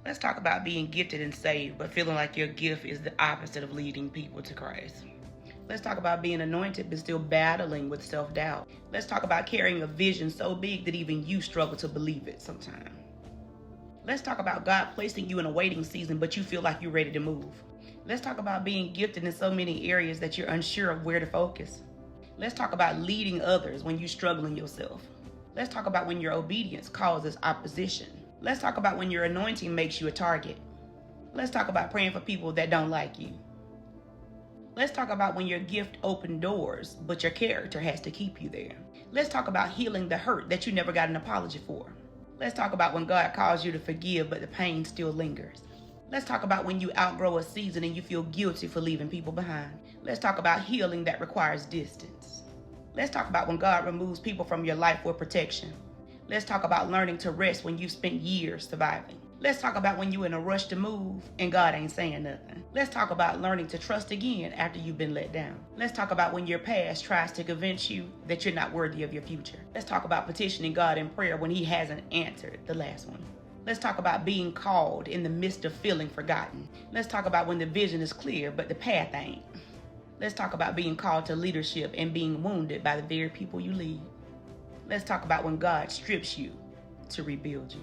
Let's talk about being gifted and saved, but feeling like your gift is the opposite of leading people to Christ. Let's talk about being anointed, but still battling with self-doubt. Let's talk about carrying a vision so big that even you struggle to believe it sometimes. Let's talk about God placing you in a waiting season, but you feel like you're ready to move. Let's talk about being gifted in so many areas that you're unsure of where to focus. Let's talk about leading others when you're struggling yourself. Let's talk about when your obedience causes opposition. Let's talk about when your anointing makes you a target. Let's talk about praying for people that don't like you. Let's talk about when your gift opens doors, but your character has to keep you there. Let's talk about healing the hurt that you never got an apology for. Let's talk about when God calls you to forgive, but the pain still lingers. Let's talk about when you outgrow a season and you feel guilty for leaving people behind. Let's talk about healing that requires distance. Let's talk about when God removes people from your life for protection. Let's talk about learning to rest when you've spent years surviving. Let's talk about when you're in a rush to move and God ain't saying nothing. Let's talk about learning to trust again after you've been let down. Let's talk about when your past tries to convince you that you're not worthy of your future. Let's talk about petitioning God in prayer when He hasn't answered the last one. Let's talk about being called in the midst of feeling forgotten. Let's talk about when the vision is clear but the path ain't. Let's talk about being called to leadership and being wounded by the very people you lead. Let's talk about when God strips you to rebuild you.